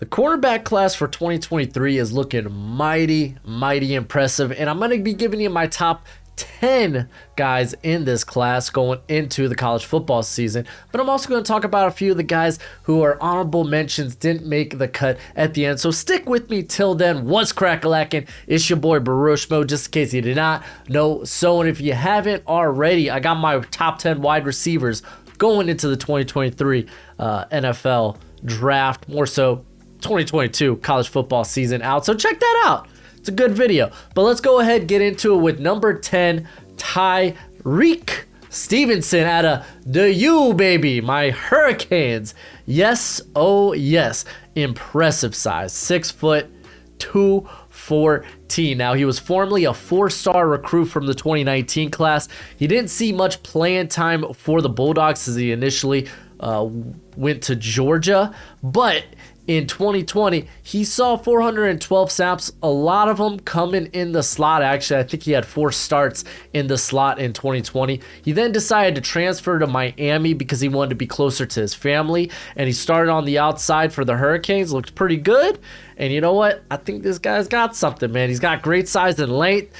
The cornerback class for 2023 is looking mighty impressive, and I'm going to be giving you my top 10 guys in this class going into the college football season. But I'm also going to talk about a few of the guys who are honorable mentions, didn't make the cut at the end. So stick with me till then. What's crack-a-lackin'? It's your boy Broshmo, just in case you did not know. So, and if you haven't already, I got my top 10 wide receivers going into the 2023 NFL Draft, more so 2022 college football season out. So check that out. It's a good video. But let's go ahead and get into it with number 10, TYRIQUE Stevenson out of the U, baby. My Hurricanes. Yes, oh yes. Impressive size. 6 foot, 214. Now, he was formerly a 4-star recruit from the 2019 class. He didn't see much playing time for the Bulldogs as he initially went to Georgia, but in 2020, he saw 412 snaps, a lot of them coming in the slot. Actually, I think he had 4 starts in the slot in 2020. He then decided to transfer to Miami because he wanted to be closer to his family, and he started on the outside for the Hurricanes. Looked pretty good, and you know what? I think this guy's got something, man. He's got great size and length.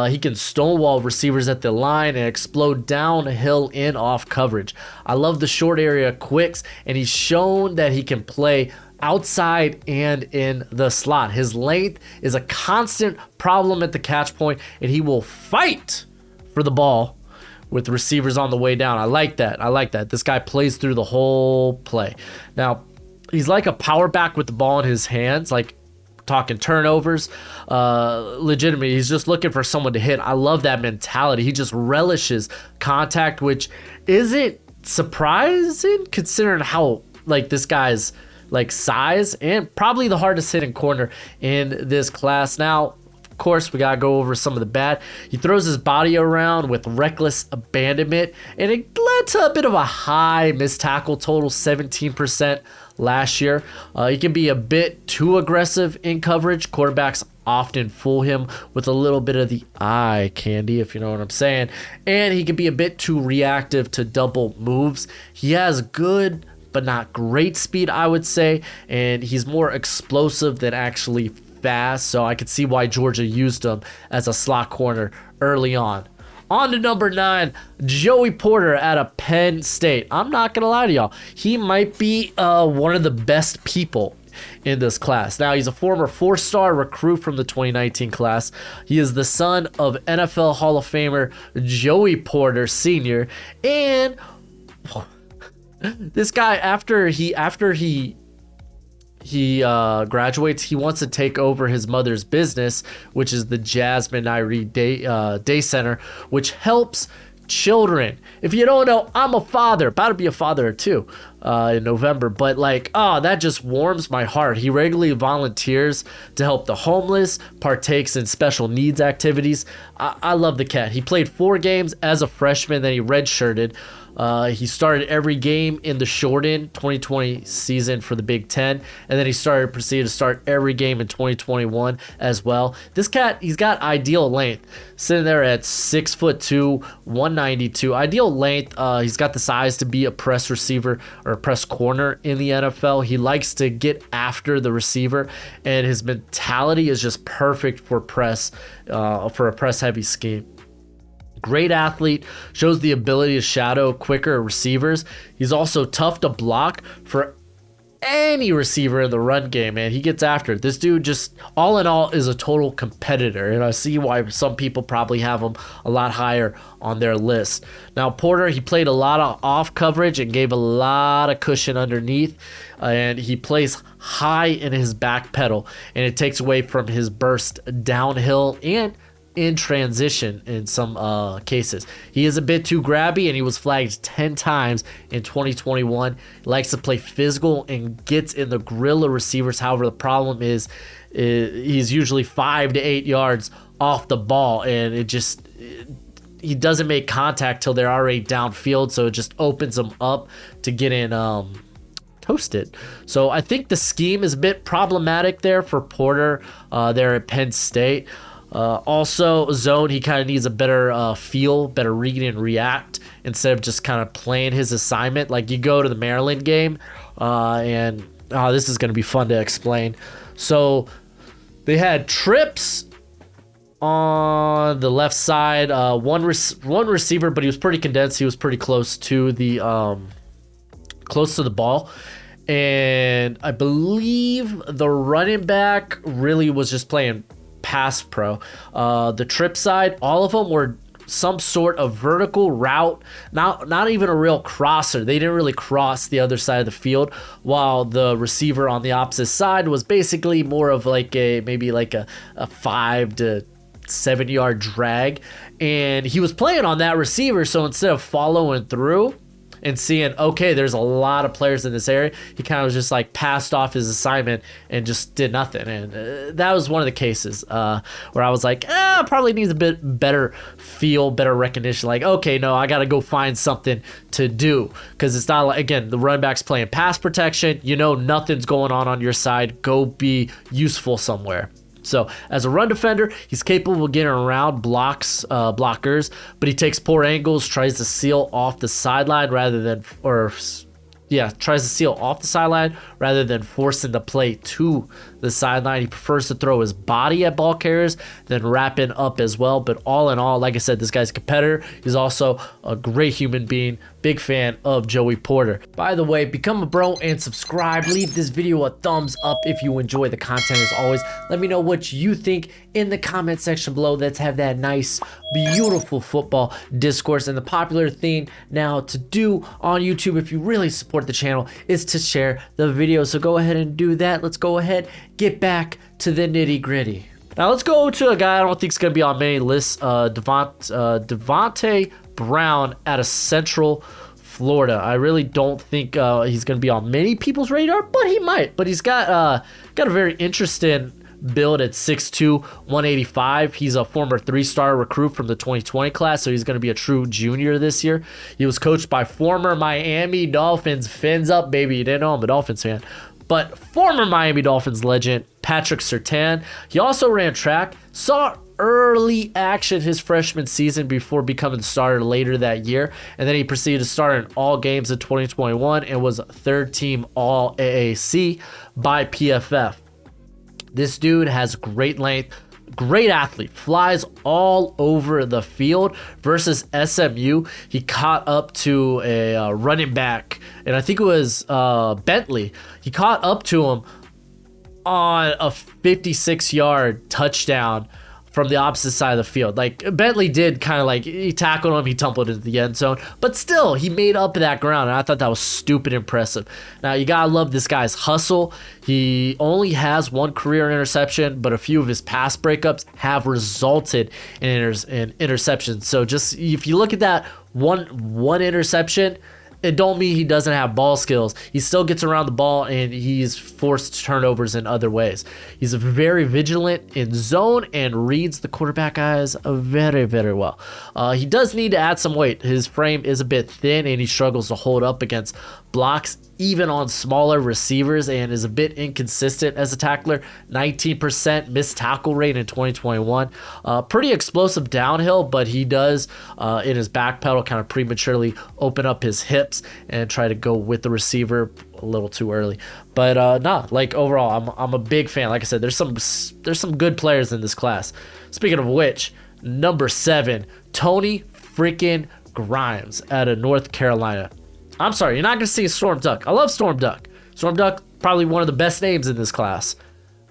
He can stonewall receivers at the line and explode downhill in off coverage. I love the short area quicks, and he's shown that he can play outside and in the slot. His length is a constant problem at the catch point, and he will fight for the ball with receivers on the way down. I like that. This guy plays through the whole play. Now, he's like a power back with the ball in his hands, like talking turnovers. Legitimately, he's just looking for someone to hit. I love that mentality. He just relishes contact, which isn't surprising considering how this guy's size, and probably the hardest hitting corner in this class. Now, of course, we gotta go over some of the bad. He throws his body around with reckless abandonment, and it led to a bit of a high missed tackle total, 17% last year. He can be a bit too aggressive in coverage. Quarterbacks often fool him with a little bit of the eye candy, if you know what I'm saying. And he can be a bit too reactive to double moves. He has good but not great speed, I would say, and he's more explosive than actually fast, so I could see why Georgia used him as a slot corner early on. On to number 9, Joey Porter out of Penn State. I'm not gonna lie to y'all, he might be one of the best people in this class. Now, he's a former 4-star recruit from the 2019 class. He is the son of NFL Hall of Famer Joey Porter Sr., and this guy, after he graduates, he wants to take over his mother's business, which is the Jasmine Irie Day Center, which helps children. If you don't know, I'm a father, about to be a father too in November, but that just warms my heart. He regularly volunteers to help the homeless, partakes in special needs activities. I love the cat. He played 4 games as a freshman, then he redshirted. He started every game in the shortened 2020 season for the Big Ten, and then he proceeded to start every game in 2021 as well. This cat, he's got ideal length, sitting there at 6'2", 192. Ideal length. He's got the size to be a press receiver or a press corner in the NFL. He likes to get after the receiver, and his mentality is just perfect for a press heavy scheme. Great athlete, shows the ability to shadow quicker receivers. He's also tough to block for any receiver in the run game, man. He gets after it. This dude just, all in all, is a total competitor, and I see why some people probably have him a lot higher on their list. Now, Porter, he played a lot of off coverage and gave a lot of cushion underneath, and he plays high in his back pedal, and it takes away from his burst downhill and in transition in some cases. He is a bit too grabby, and he was flagged 10 times in 2021. He likes to play physical and gets in the grill of receivers. However, the problem is he's usually 5 to 8 yards off the ball, and he doesn't make contact till they're already downfield, so it just opens them up to get in toasted. So I think the scheme is a bit problematic there for Porter there at Penn State. Also, zone, he kind of needs a better feel, better read and react instead of just kind of playing his assignment. Like, you go to the Maryland game, and this is going to be fun to explain. So they had trips on the left side, one receiver, but he was pretty condensed. He was pretty close to the ball. And I believe the running back really was just playing pass pro. The trip side, all of them were some sort of vertical route, not even a real crosser. They didn't really cross the other side of the field, while the receiver on the opposite side was basically more of like maybe a 5 to 7 yard drag, and he was playing on that receiver. So instead of following through and seeing, okay, there's a lot of players in this area, he kind of just like passed off his assignment and just did nothing. And that was one of the cases where I was like, probably needs a bit better feel, better recognition. Like, okay, no, I got to go find something to do, because it's not like, again, the running back's playing pass protection. You know, nothing's going on your side. Go be useful somewhere. So as a run defender, he's capable of getting around blockers, but he takes poor angles, tries to seal off the sideline tries to seal off the sideline rather than forcing the play to the sideline. He prefers to throw his body at ball carriers than wrapping up as well. But all in all, like I said, this guy's a competitor. He's also a great human being. Big fan of Joey Porter. By the way, become a bro and subscribe. Leave this video a thumbs up if you enjoy the content. As always, let me know what you think in the comment section below. Let's have that nice, beautiful football discourse. And the popular thing now to do on YouTube, if you really support the channel, is to share the video. So go ahead and do that. Let's go ahead, get back to the nitty gritty. Now let's go to a guy I don't think is going to be on many lists, DAVONTE Brown out of Central Florida. I really don't think he's going to be on many people's radar, but he might. But he's got a very interesting build at 6'2", 185. He's a former 3-star recruit from the 2020 class, so he's going to be a true junior this year. He was coached by former Miami Dolphins, fins up, baby. You didn't know I'm a Dolphins fan. But former Miami Dolphins legend, Patrick Surtain. He also ran track, saw early action his freshman season before becoming the starter later that year, and then he proceeded to start in all games in 2021 and was third team All AAC by PFF. This dude has great length, great athlete, flies all over the field. Versus SMU, he caught up to a running back, and I think it was Bentley. He caught up to him on a 56-yard touchdown from the opposite side of the field. Like, Bentley did kind of like, he tackled him, he tumbled into the end zone, but still, he made up that ground, and I thought that was stupid impressive. Now, you gotta love this guy's hustle. He only has one career interception, but a few of his pass breakups have resulted in interceptions. So just, if you look at that one interception, it don't mean he doesn't have ball skills. He still gets around the ball, and he's forced turnovers in other ways. He's very vigilant in zone and reads the quarterback eyes very, very well. He does need to add some weight. His frame is a bit thin, and he struggles to hold up against blocks, even on smaller receivers, and is a bit inconsistent as a tackler. 19% missed tackle rate in 2021. Pretty explosive downhill, but he does in his back pedal kind of prematurely open up his hips and try to go with the receiver a little too early. But like overall, I'm a big fan. Like I said, there's some good players in this class. Speaking of which, number 7, Tony freaking Grimes out of North Carolina. I'm sorry, you're not going to see Storm Duck. I love Storm Duck. Storm Duck, probably one of the best names in this class.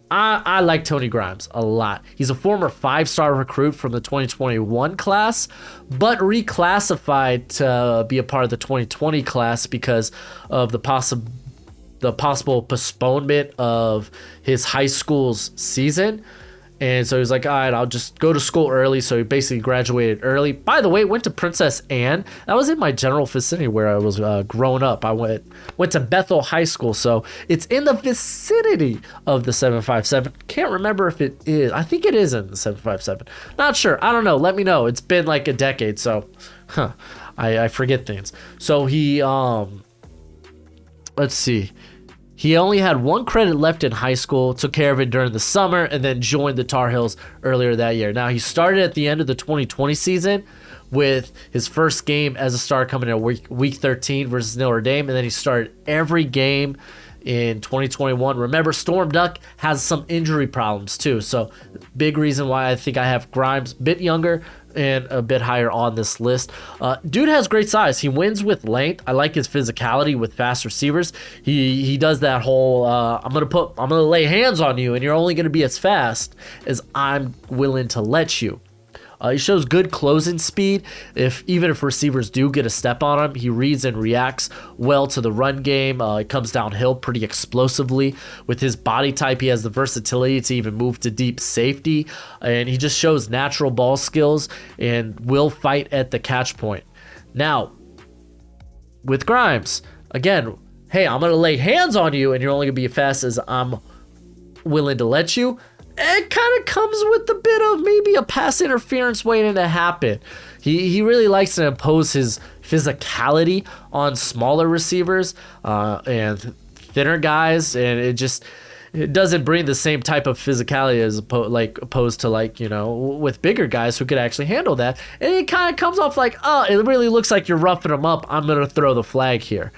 I like Tony Grimes a lot. He's a former 5-star recruit from the 2021 class, but reclassified to be a part of the 2020 class because of the possible postponement of his high school's season. And so he was like, all right, I'll just go to school early. So he basically graduated early. By the way, went to Princess Anne. That was in my general vicinity where I was growing up. I went to Bethel High School. So it's in the vicinity of the 757. Can't remember if it is. I think it is in the 757. Not sure. I don't know. Let me know. It's been like a decade. So I forget things. So he, let's see. He only had one credit left in high school, took care of it during the summer, and then joined the Tar Heels earlier that year. Now, he started at the end of the 2020 season with his first game as a starter coming in week 13 versus Notre Dame, and then he started every game in 2021. Remember, Storm Duck has some injury problems too, so big reason why I think I have Grimes a bit younger and a bit higher on this list. Dude has great size. He wins with length. I like his physicality with fast receivers. He does that whole I'm gonna lay hands on you and you're only gonna be as fast as I'm willing to let you. He shows good closing speed. Even if receivers do get a step on him, he reads and reacts well to the run game. He comes downhill pretty explosively. With his body type, he has the versatility to even move to deep safety, and he just shows natural ball skills and will fight at the catch point. Now, with Grimes, again, hey, I'm going to lay hands on you, and you're only going to be as fast as I'm willing to let you. It kind of comes with a bit of maybe a pass interference waiting to happen. He really likes to impose his physicality on smaller receivers and thinner guys, and it doesn't bring the same type of physicality as opposed to with bigger guys who could actually handle that. And it kind of comes off like, oh, it really looks like you're roughing them up. I'm gonna throw the flag here.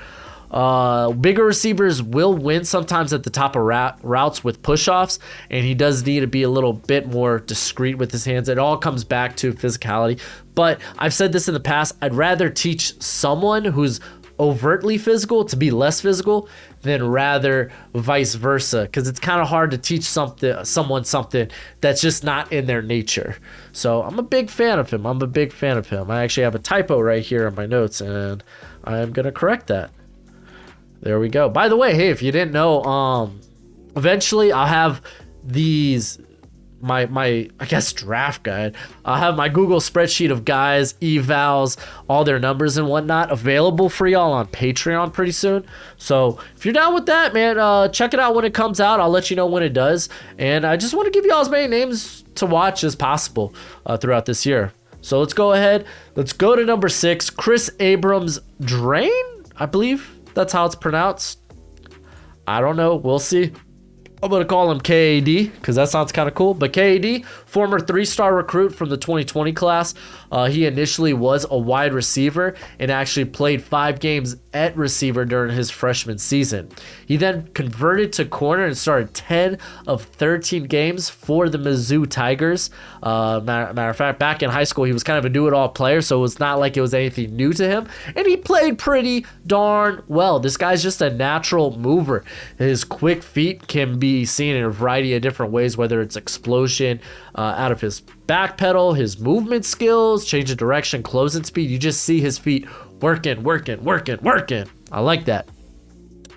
Bigger receivers will win sometimes at the top of routes with push-offs, and he does need to be a little bit more discreet with his hands. It all comes back to physicality, but I've said this in the past, I'd rather teach someone who's overtly physical to be less physical than rather vice versa, because it's kind of hard to teach someone something that's just not in their nature. So I'm a big fan of him. I actually have a typo right here in my notes, and I'm gonna correct that. There we go. By the way, hey, if you didn't know, eventually I'll have these, my I guess draft guide. I'll have my Google spreadsheet of guys, evals, all their numbers and whatnot available for y'all on Patreon pretty soon. So if you're down with that, man, check it out when it comes out. I'll let you know when it does. And I just want to give y'all as many names to watch as possible throughout this year. So let's go ahead. Let's go to number 6, Kris ABRAMS-DRAINE, I believe. That's how it's pronounced. I don't know. We'll see. I'm going to call him KAD because that sounds kind of cool. But KAD, former 3-star recruit from the 2020 class. He initially was a wide receiver and actually played 5 games at receiver during his freshman season. He then converted to corner and started 10 of 13 games for the Mizzou Tigers. Matter of fact, back in high school, he was kind of a do-it-all player, so it was not like it was anything new to him. And he played pretty darn well. This guy's just a natural mover. His quick feet can be seen in a variety of different ways, whether it's explosion out of his back pedal, his movement skills, change of direction, closing speed. You just see his feet working. I like that.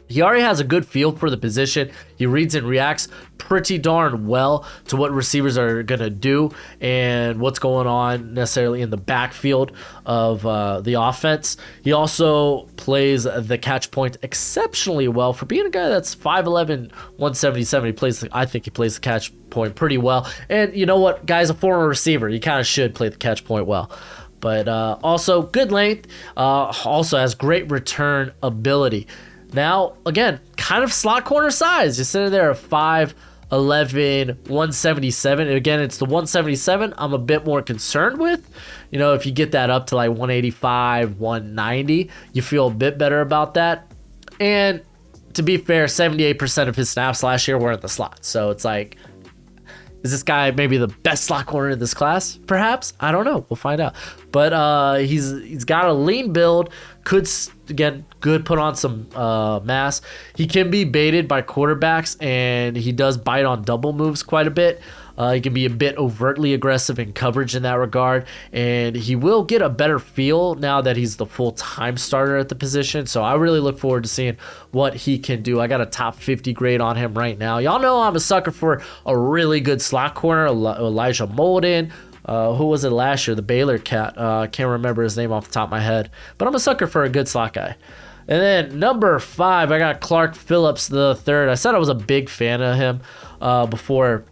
He already has a good feel for the position. He reads and reacts pretty darn well to what receivers are going to do and what's going on necessarily in the backfield of the offense. He also plays the catch point exceptionally well for being a guy that's 5'11", 177. I think he plays the catch point pretty well. And you know what? Guy's a former receiver. You kind of should play the catch point well. But also good length. Also has great return ability. Now, again, kind of slot corner size. You're sitting there at 5'11", 177. And again, it's the 177 I'm a bit more concerned with. You know, if you get that up to like 185, 190, you feel a bit better about that. And to be fair, 78% of his snaps last year were in the slot. So it's like, is this guy maybe the best slot corner in this class? Perhaps. I don't know. We'll find out. But he's got a lean build. Could, again, good put on some mass. He can be baited by quarterbacks, and he does bite on double moves quite a bit. He can be a bit overtly aggressive in coverage in that regard, and he will get a better feel now that he's the full-time starter at the position. So I really look forward to seeing what he can do. I got a top 50 grade on him right now. Y'all know I'm a sucker for a really good slot corner. Elijah Molden. Who was it last year? The Baylor cat. I can't remember his name off the top of my head, but I'm a sucker for a good slot guy. And then number 5, I got Clark Phillips III. I said I was a big fan of him before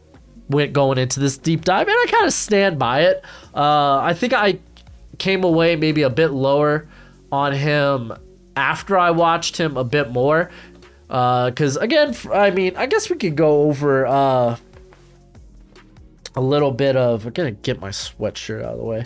going into this deep dive, and I kind of stand by it. I think I came away maybe a bit lower on him after I watched him a bit more. Because again, I mean, I guess we could go over a little bit of, I'm gonna get my sweatshirt out of the way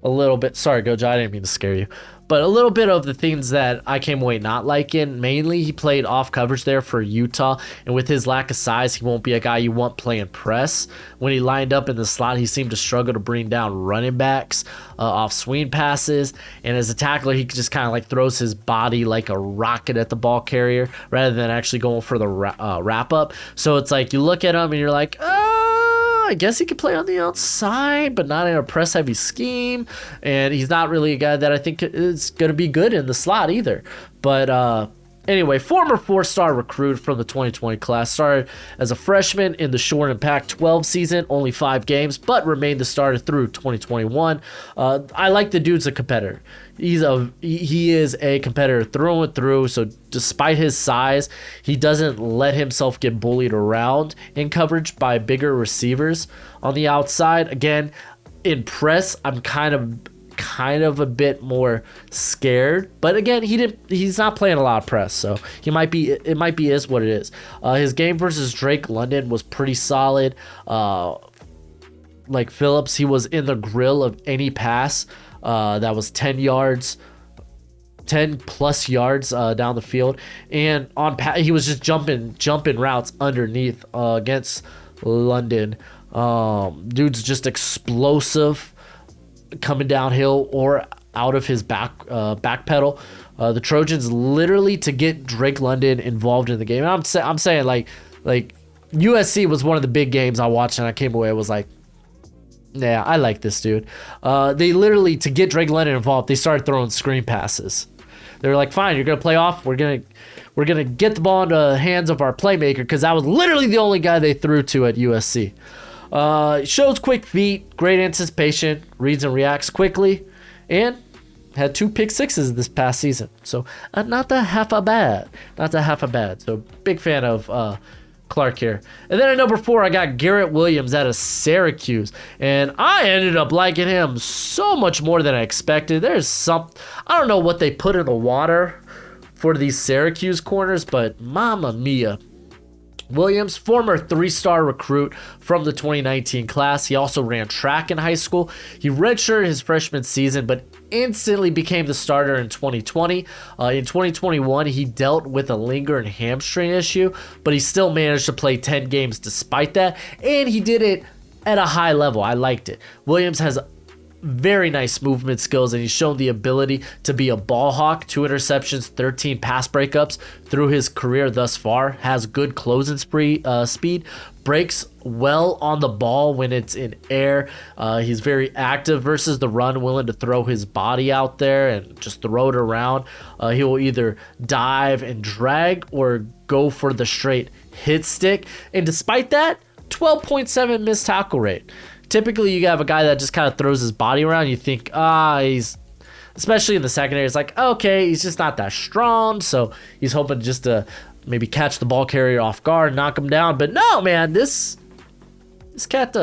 a little bit. Sorry, Gojo, I didn't mean to scare you. But a little bit of the things that I came away not liking, mainly he played off coverage there for Utah, and with his lack of size, he won't be a guy you want playing press. When he lined up in the slot, he seemed to struggle to bring down running backs off swing passes, and as a tackler, he just kind of like throws his body like a rocket at the ball carrier rather than actually going for the wrap up. So it's like you look at him and you're like, I guess he could play on the outside, but not in a press-heavy scheme. And he's not really a guy that I think is going to be good in the slot either. But anyway, former 4-star recruit from the 2020 class, started as a freshman in the shortened Pac-12 season, only 5 games, but remained the starter through 2021. I like the dude's a competitor. He is a competitor through and through, so despite his size, he doesn't let himself get bullied around in coverage by bigger receivers on the outside. Again, in press, I'm kind of a bit more scared, but again, he's not playing a lot of press, so it might be is what it is. His game versus Drake London was pretty solid. Like Phillips, he was in the grill of any pass that was 10 plus yards down the field, and he was just jumping routes underneath against London. Dude's just explosive coming downhill or out of his back pedal. The Trojans literally, to get Drake London involved in the game, and I'm saying like USC was one of the big games I watched, and I came away, I was like, yeah, I like this dude. They literally, to get Drake London involved, they started throwing screen passes. They were like, fine, you're gonna play off, we're gonna get the ball into the hands of our playmaker, because that was literally the only guy they threw to at USC. Shows quick feet, great anticipation, reads and reacts quickly, and had 2 pick sixes this past season. So not that half a bad. So big fan of Clark here. And then at number 4, I got Garrett Williams out of Syracuse, and I ended up liking him so much more than I expected. I don't know what they put in the water for these Syracuse corners, but mamma mia. Williams, former 3-star recruit from the 2019 class. He also ran track in high school. He redshirted his freshman season, but instantly became the starter in 2020. In 2021, he dealt with a lingering hamstring issue, but he still managed to play 10 games despite that, and he did it at a high level. I liked it. Williams has very nice movement skills, and he's shown the ability to be a ball hawk. 2 interceptions, 13 pass breakups through his career thus far. Has good closing speed, breaks well on the ball when it's in air. He's very active versus the run, willing to throw his body out there and just throw it around. He will either dive and drag or go for the straight hit stick, and despite that, 12.7 missed tackle rate. Typically, you have a guy that just kind of throws his body around. You think, he's, especially in the secondary, it's like, okay, he's just not that strong. So he's hoping just to maybe catch the ball carrier off guard, knock him down. But no, man, this cat,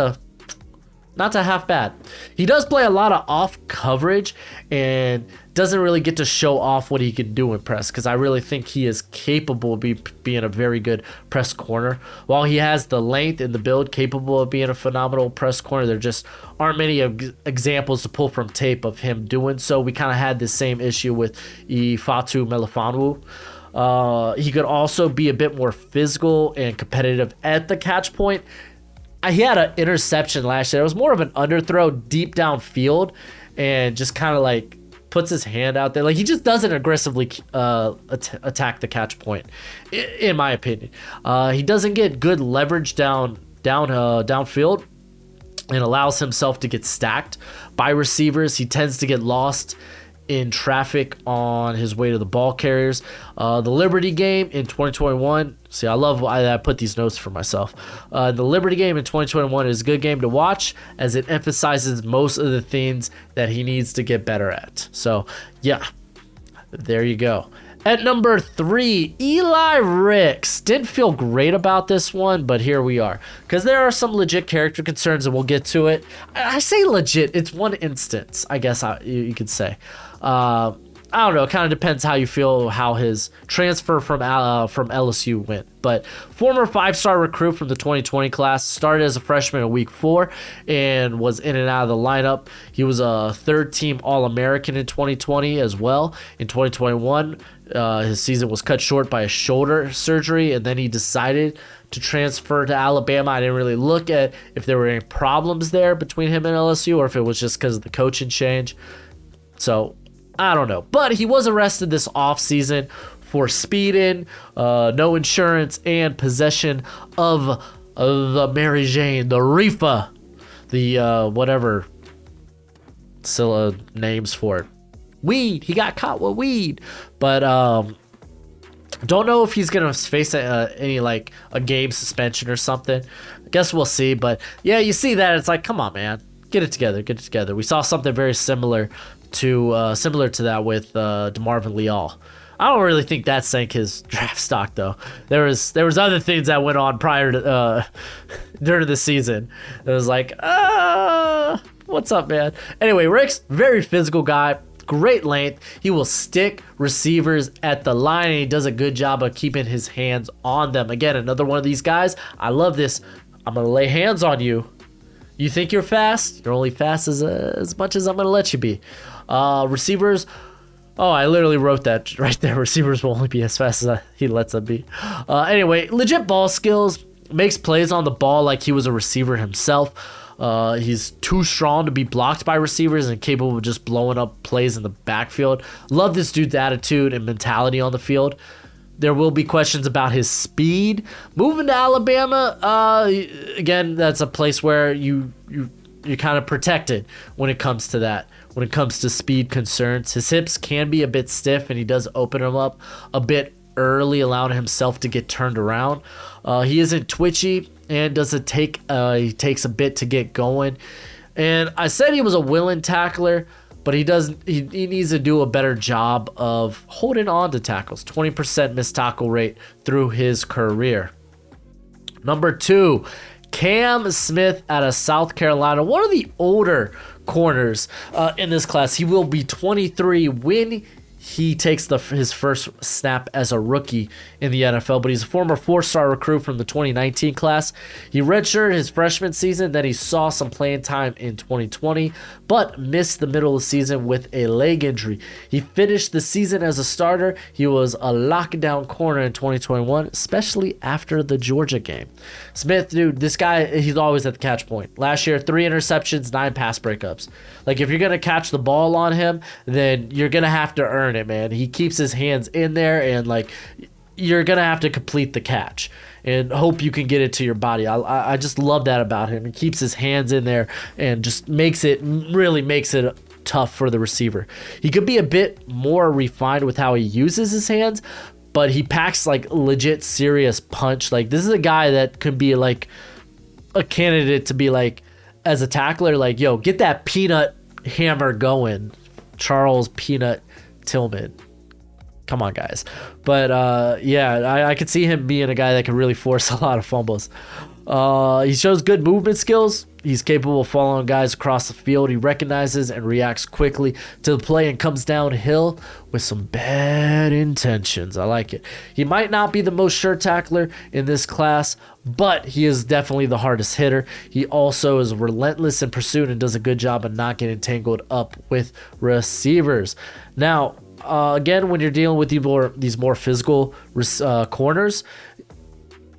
not that half bad. He does play a lot of off coverage and doesn't really get to show off what he can do in press, because I really think he is capable of being a very good press corner. While he has the length and the build capable of being a phenomenal press corner, there just aren't many examples to pull from tape of him doing so. We kind of had the same issue with Ifeatu Melifonwu. He could also be a bit more physical and competitive at the catch point. He had an interception last year. It was more of an underthrow deep downfield, and just kind of like puts his hand out there. Like, he just doesn't aggressively attack the catch point, in my opinion. He doesn't get good leverage downfield and allows himself to get stacked by receivers. He tends to get lost in traffic on his way to the ball carriers. The Liberty game in 2021, see, I love why I put these notes for myself. The Liberty game in 2021 is a good game to watch, as it emphasizes most of the things that he needs to get better at. So yeah, there you go. At number 3, Eli Ricks. Didn't feel great about this one, but here we are, because there are some legit character concerns, and we'll get to it. I say legit, it's one instance, I guess you could say. I don't know. It kind of depends how you feel how his transfer from LSU went. But former 5-star recruit from the 2020 class, started as a freshman in week 4 and was in and out of the lineup. He was a third-team All-American in 2020 as well. In 2021, his season was cut short by a shoulder surgery, and then he decided to transfer to Alabama. I didn't really look at if there were any problems there between him and LSU or if it was just because of the coaching change. So I don't know. But he was arrested this offseason for speeding, no insurance, and possession of the Mary Jane, the reefer, the whatever Scylla names for it. Weed. He got caught with weed. But don't know if he's going to face any like a game suspension or something. I guess we'll see. But yeah, you see that. It's like, come on, man. Get it together. Get it together. We saw something very similar to that with DeMarvin Leal. I don't really think that sank his draft stock though. There was other things that went on prior to during the season. It was like, what's up, man? Anyway, Rick's very physical guy, great length. He will stick receivers at the line, and he does a good job of keeping his hands on them. Again, another one of these guys. I love this. I'm gonna lay hands on you. You think you're fast? You're only fast as much as I'm gonna let you be. Receivers. Oh, I literally wrote that right there. Receivers will only be as fast as he lets them be. Anyway, legit ball skills. Makes plays on the ball like he was a receiver himself. He's too strong to be blocked by receivers and capable of just blowing up plays in the backfield. Love this dude's attitude and mentality on the field. There will be questions about his speed. Moving to Alabama, again, that's a place where you're kind of protected when it comes to that. When it comes to speed concerns, his hips can be a bit stiff, and he does open them up a bit early, allowing himself to get turned around. He isn't twitchy, and he takes a bit to get going. And I said he was a willing tackler, but he needs to do a better job of holding on to tackles. 20% missed tackle rate through his career. Number 2, Cam Smith out of South Carolina, one of the older corners in this class. He will be 23 when he takes his first snap as a rookie in the NFL, but he's a former 4-star recruit from the 2019 class. He redshirted his freshman season, then he saw some playing time in 2020, but missed the middle of the season with a leg injury. He finished the season as a starter. He was a lockdown corner in 2021, especially after the Georgia game. Smith, dude, this guy, he's always at the catch point. Last year, 3 interceptions, 9 pass breakups. Like, if you're going to catch the ball on him, then you're going to have to earn it, man. He keeps his hands in there, and like, you're gonna have to complete the catch and hope you can get it to your body. I just love that about him. He keeps his hands in there and just really makes it tough for the receiver. He could be a bit more refined with how he uses his hands, but he packs like legit serious punch. Like, this is a guy that could be like a candidate to be like, as a tackler, like, yo, get that peanut hammer going, Charles Peanut Tillman. Come on, guys. But yeah, I could see him being a guy that can really force a lot of fumbles. He shows good movement skills. He's capable of following guys across the field. He recognizes and reacts quickly to the play and comes downhill with some bad intentions. I like it. He might not be the most sure tackler in this class, but he is definitely the hardest hitter. He also is relentless in pursuit and does a good job of not getting tangled up with receivers. Now, again, when you're dealing with these more physical corners,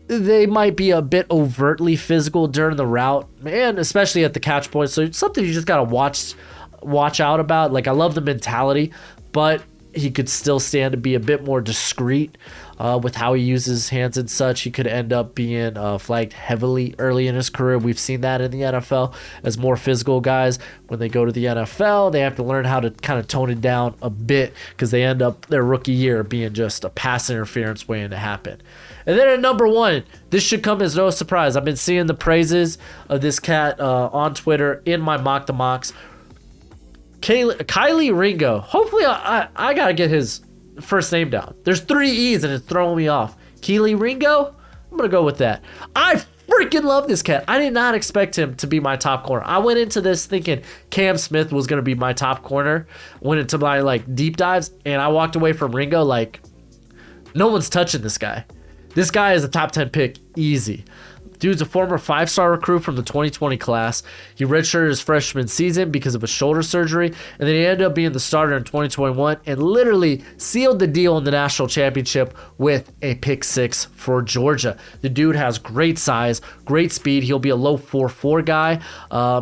they might be a bit overtly physical during the route, and especially at the catch point. So it's something you just gotta watch out about. Like, I love the mentality, but he could still stand to be a bit more discreet with how he uses his hands and such. He could end up being flagged heavily early in his career. We've seen that in the NFL as more physical guys. When they go to the NFL, they have to learn how to kind of tone it down a bit because they end up their rookie year being just a pass interference waiting to happen. And then at number 1, this should come as no surprise. I've been seeing the praises of this cat on Twitter in my mock the mocks. KELEE Ringo. Hopefully I gotta get his first name down. There's 3 E's and it's throwing me off. KELEE Ringo? I'm gonna go with that. I freaking love this cat. I did not expect him to be my top corner. I went into this thinking Cam Smith was going to be my top corner. Went into my like deep dives, and I walked away from Ringo like, no one's touching this guy. This guy is a top 10 pick, easy. Dude's a former 5-star recruit from the 2020 class. He redshirted his freshman season because of a shoulder surgery, and then he ended up being the starter in 2021 and literally sealed the deal in the national championship with a pick 6 for Georgia. The dude has great size, great speed. He'll be a low 4.4 guy,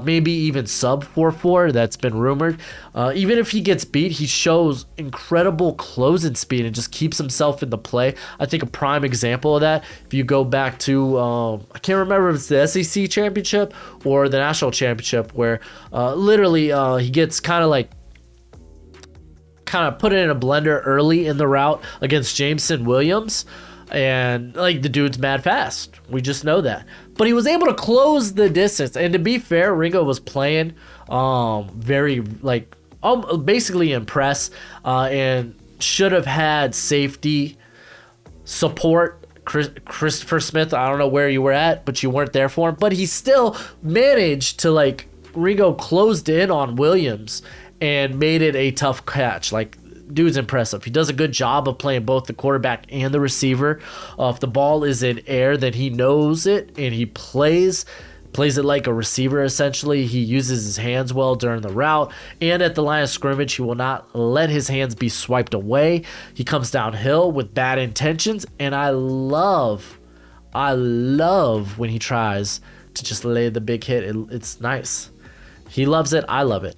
maybe even sub 4.4. That's been rumored. Even if he gets beat, he shows incredible closing speed and just keeps himself in the play. I think a prime example of that, if you go back to, I can't remember if it's the SEC championship or the national championship, where literally he gets kind of put it in a blender early in the route against Jameson Williams, and like the dude's mad fast. We just know that. But he was able to close the distance, and to be fair, Ringo was playing very like basically impress, and should have had safety support. Christopher Smith, I don't know where you were at, but you weren't there for him. But he still managed to, like, Ringo closed in on Williams and made it a tough catch. Like, dude's impressive. He does a good job of playing both the quarterback and the receiver. If the ball is in air, then he knows it and he plays it like a receiver, essentially. He uses his hands well during the route, and at the line of scrimmage, he will not let his hands be swiped away. He comes downhill with bad intentions, and I love when he tries to just lay the big hit. It's nice. He loves it. I love it.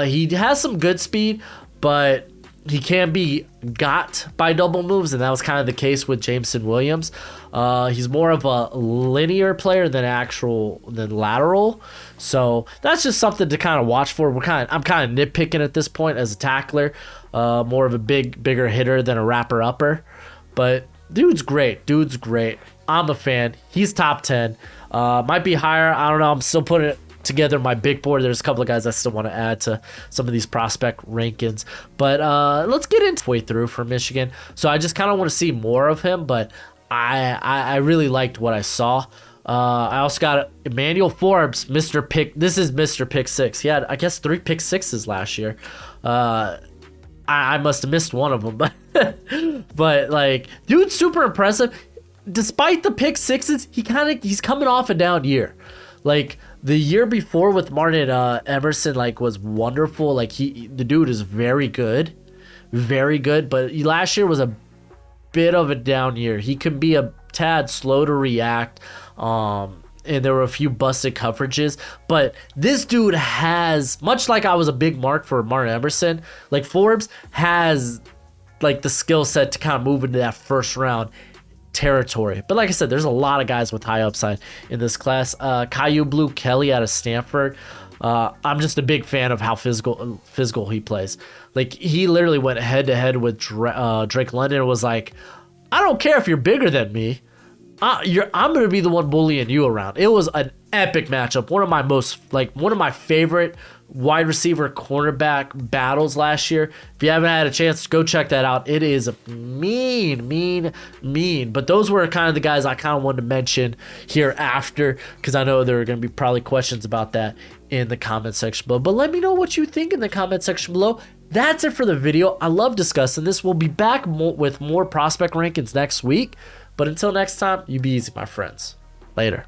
He has some good speed, but he can be got by double moves, and that was kind of the case with Jameson Williams. He's more of a linear player than lateral, so that's just something to kind of watch for. I'm kind of nitpicking at this point as a tackler, more of a bigger hitter than a wrapper upper, but dude's great. I'm a fan. He's top 10. Might be higher. I don't know. I'm still putting it together my big board. There's a couple of guys I still want to add to some of these prospect rankings, but let's get into way through for Michigan. So I just kind of want to see more of him, but I really liked what I saw. I also got Emmanuel Forbes, Mr. Pick. This is Mr. Pick 6. He had, I guess, 3 pick 6s last year. I must have missed one of them, but like, dude's super impressive. Despite the pick 6s, he's coming off a down year. Like, the year before with Martin Emerson, like, was wonderful. Like, the dude is very good, but last year was a bit of a down year. He can be a tad slow to react, and there were a few busted coverages, but this dude has, much like I was a big mark for Martin Emerson, like, Forbes has, like, the skill set to kind of move into that first round territory. But like I said, there's a lot of guys with high upside in this class. Caillou Blue Kelly out of Stanford. I'm just a big fan of how physical he plays. Like, he literally went head to head with Drake London and was like, I don't care if you're bigger than me. I'm going to be the one bullying you around. It was an epic matchup. One of my favorite wide receiver cornerback battles last year. If you haven't had a chance, go check that out. It is mean. But those were kind of the guys I kind of wanted to mention here after, because I know there are going to be probably questions about that in the comment section below. But let me know what you think in the comment section below. That's it for the video. I love discussing this. We'll be back with more prospect rankings next week. But until next time, you be easy, my friends. Later.